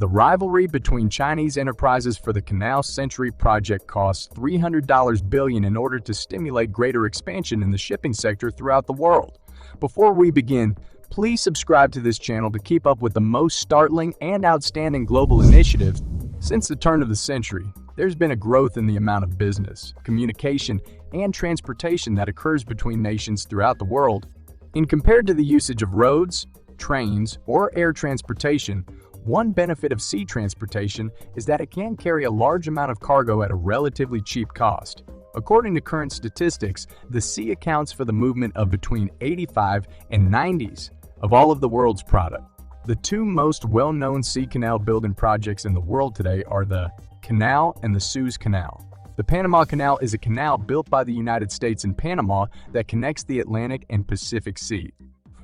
The rivalry between Chinese enterprises for the Canal Century project costs $300 billion in order to stimulate greater expansion in the shipping sector throughout the world. Before we begin, please subscribe to this channel to keep up with the most startling and outstanding global initiatives. Since the turn of the century, there's been a growth in the amount of business, communication, and transportation that occurs between nations throughout the world. In compared to the usage of roads, trains, or air transportation, one benefit of sea transportation is that it can carry a large amount of cargo at a relatively cheap cost. According to current statistics, the sea accounts for the movement of between 85 and 90s of all of the world's product. The two most well-known sea canal building projects in the world today are the Canal and the Suez Canal. The Panama Canal is a canal built by the United States and Panama that connects the Atlantic and Pacific Sea.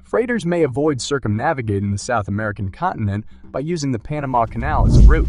Freighters may avoid circumnavigating the South American continent by using the Panama Canal as a route.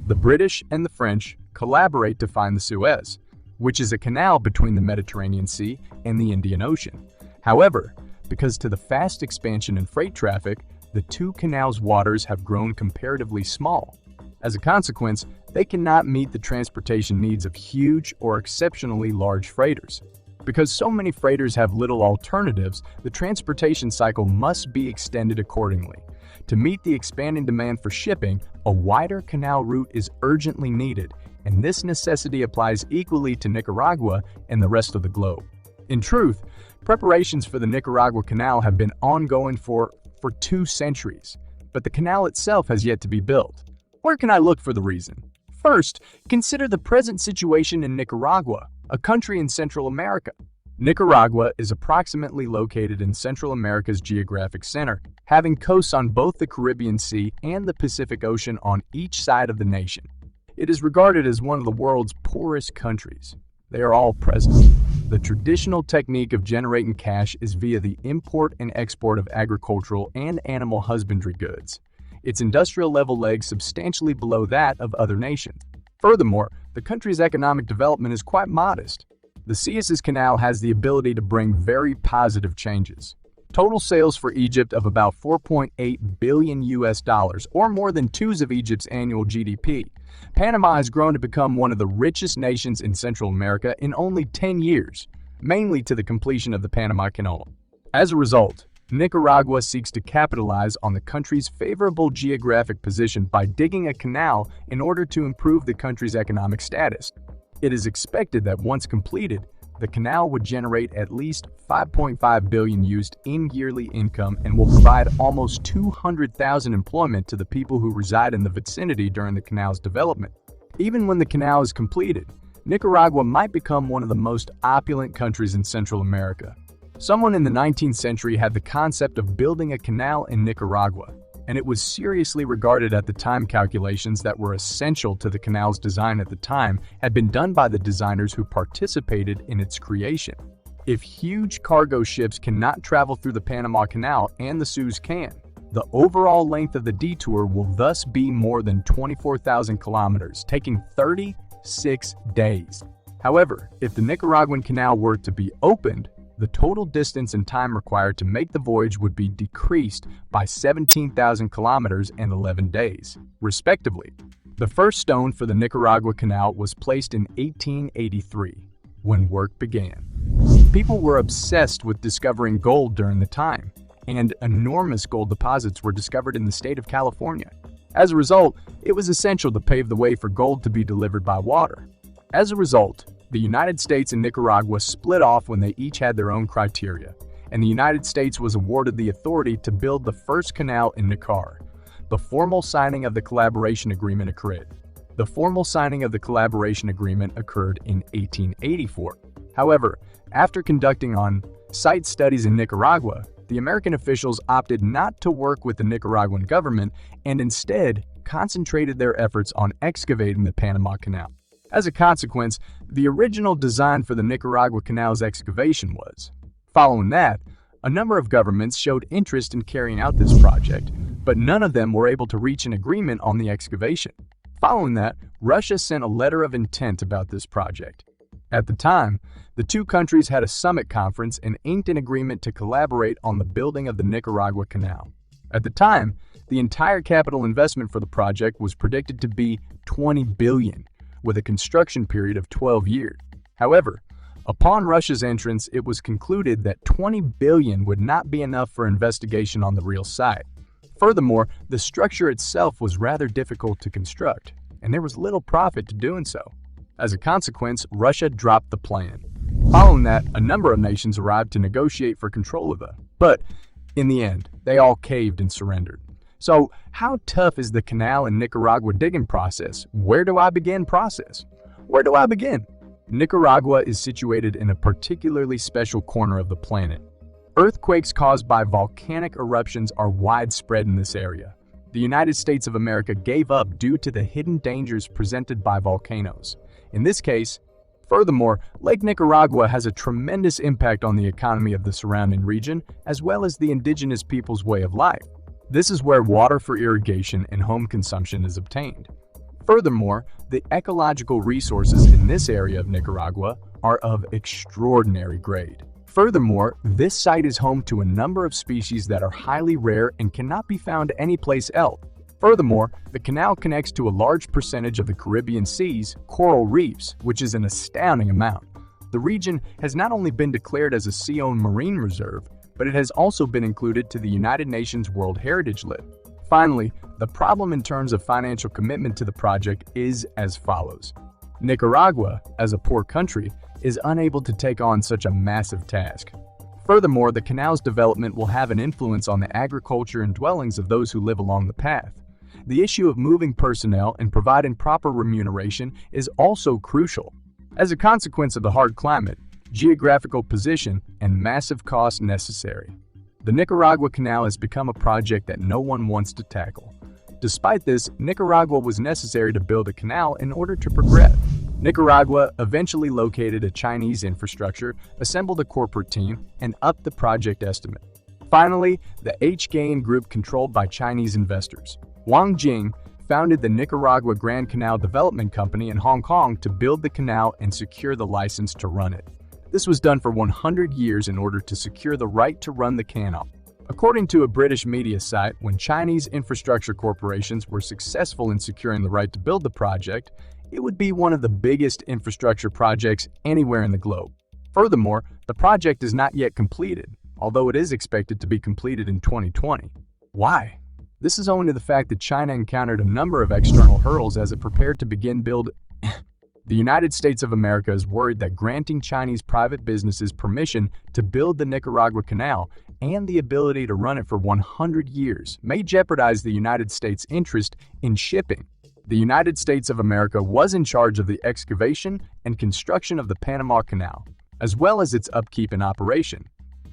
The British and the French collaborate to find the Suez, which is a canal between the Mediterranean Sea and the Indian Ocean. However, because to the fast expansion in freight traffic, the two canals' waters have grown comparatively small. As a consequence, they cannot meet the transportation needs of huge or exceptionally large freighters. Because so many freighters have little alternatives, the transportation cycle must be extended accordingly. To meet the expanding demand for shipping, a wider canal route is urgently needed, and this necessity applies equally to Nicaragua and the rest of the globe. In truth, preparations for the Nicaragua Canal have been ongoing for 2 centuries, but the canal itself has yet to be built. Where can I look for the reason? First, consider the present situation in Nicaragua, a country in Central America. Nicaragua is approximately located in Central America's geographic center, having coasts on both the Caribbean Sea and the Pacific Ocean on each side of the nation. It is regarded as one of the world's poorest countries. They are all present. The traditional technique of generating cash is via the import and export of agricultural and animal husbandry goods. Its industrial level lags substantially below that of other nations. Furthermore, the country's economic development is quite modest. The Suez Canal has the ability to bring very positive changes. Total sales for Egypt of about $4.8 billion or more than 2 of Egypt's annual GDP. Panama has grown to become one of the richest nations in Central America in only 10 years, mainly to the completion of the Panama Canal. As a result, Nicaragua seeks to capitalize on the country's favorable geographic position by digging a canal in order to improve the country's economic status. It is expected that once completed, the canal would generate at least $5.5 billion in yearly income and will provide almost 200,000 employment to the people who reside in the vicinity during the canal's development. Even when the canal is completed, Nicaragua might become one of the most opulent countries in Central America. Someone in the 19th century had the concept of building a canal in Nicaragua, and it was seriously regarded at the time. Calculations that were essential to the canal's design at the time had been done by the designers who participated in its creation. If huge cargo ships cannot travel through the Panama Canal and the Suez can, the overall length of the detour will thus be more than 24,000 kilometers, taking 36 days. However, if the Nicaraguan Canal were to be opened, the total distance and time required to make the voyage would be decreased by 17,000 kilometers and 11 days, respectively. The first stone for the Nicaragua Canal was placed in 1883, when work began. People were obsessed with discovering gold during the time, and enormous gold deposits were discovered in the state of California. As a result, it was essential to pave the way for gold to be delivered by water. As a result, the United States and Nicaragua split off when they each had their own criteria, and the United States was awarded the authority to build the first canal in Nicar. The formal signing of the collaboration agreement occurred. The formal signing of the collaboration agreement occurred in 1884. However, after conducting on-site studies in Nicaragua, the American officials opted not to work with the Nicaraguan government and instead concentrated their efforts on excavating the Panama Canal. As a consequence, the original design for the Nicaragua Canal's excavation was. Following that, a number of governments showed interest in carrying out this project, but none of them were able to reach an agreement on the excavation. Following that, Russia sent a letter of intent about this project. At the time, the two countries had a summit conference and inked an agreement to collaborate on the building of the Nicaragua Canal. At the time, the entire capital investment for the project was predicted to be $20 billion, with a construction period of 12 years. However, upon Russia's entrance, it was concluded that $20 billion would not be enough for investigation on the real site. Furthermore, the structure itself was rather difficult to construct, and there was little profit to doing so. As a consequence, Russia dropped the plan. Following that, a number of nations arrived to negotiate for control of it, but in the end, they all caved and surrendered. So, how tough is the Canal and Nicaragua digging process? Where do I begin? Nicaragua is situated in a particularly special corner of the planet. Earthquakes caused by volcanic eruptions are widespread in this area. The United States of America gave up due to the hidden dangers presented by volcanoes. In this case, furthermore, Lake Nicaragua has a tremendous impact on the economy of the surrounding region, as well as the indigenous people's way of life. This is where water for irrigation and home consumption is obtained. Furthermore, the ecological resources in this area of Nicaragua are of extraordinary grade. Furthermore, this site is home to a number of species that are highly rare and cannot be found anyplace else. Furthermore, the canal connects to a large percentage of the Caribbean Sea's coral reefs, which is an astounding amount. The region has not only been declared as a sea-owned marine reserve, but it has also been included to the United Nations World Heritage List. Finally, the problem in terms of financial commitment to the project is as follows. Nicaragua, as a poor country, is unable to take on such a massive task. Furthermore, the canal's development will have an influence on the agriculture and dwellings of those who live along the path. The issue of moving personnel and providing proper remuneration is also crucial. As a consequence of the hard climate, geographical position, and massive costs necessary, the Nicaragua Canal has become a project that no one wants to tackle. Despite this, Nicaragua was necessary to build a canal in order to progress. Nicaragua eventually located a Chinese infrastructure, assembled a corporate team, and upped the project estimate. Finally, the H-Gain Group, controlled by Chinese investors, Wang Jing, founded the Nicaragua Grand Canal Development Company in Hong Kong to build the canal and secure the license to run it. This was done for 100 years in order to secure the right to run the canal. According to a British media site, when Chinese infrastructure corporations were successful in securing the right to build the project, it would be one of the biggest infrastructure projects anywhere in the globe. Furthermore, the project is not yet completed, although it is expected to be completed in 2020. Why? This is owing to the fact that China encountered a number of external hurdles as it prepared to begin build. The United States of America is worried that granting Chinese private businesses permission to build the Nicaragua Canal and the ability to run it for 100 years may jeopardize the United States' interest in shipping. The United States of America was in charge of the excavation and construction of the Panama Canal, as well as its upkeep and operation.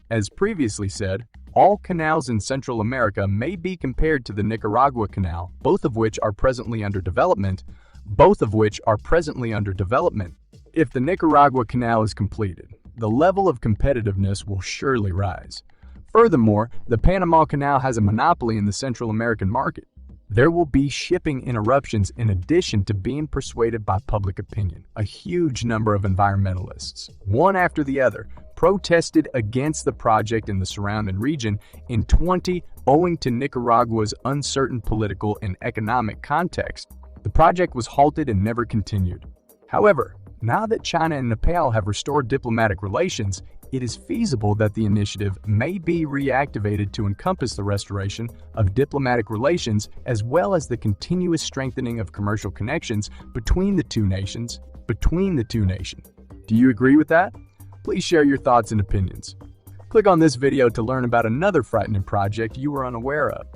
As previously said, all canals in Central America may be compared to the Nicaragua Canal, both of which are presently under development. If the Nicaragua Canal is completed, the level of competitiveness will surely rise. Furthermore, the Panama Canal has a monopoly in the Central American market. There will be shipping interruptions in addition to being persuaded by public opinion. A huge number of environmentalists, one after the other, protested against the project in the surrounding region in 2020 owing to Nicaragua's uncertain political and economic context. The project was halted and never continued. However, now that China and Nepal have restored diplomatic relations, it is feasible that the initiative may be reactivated to encompass the restoration of diplomatic relations as well as the continuous strengthening of commercial connections between the two nations. Do you agree with that? Please share your thoughts and opinions. Click on this video to learn about another frightening project you were unaware of.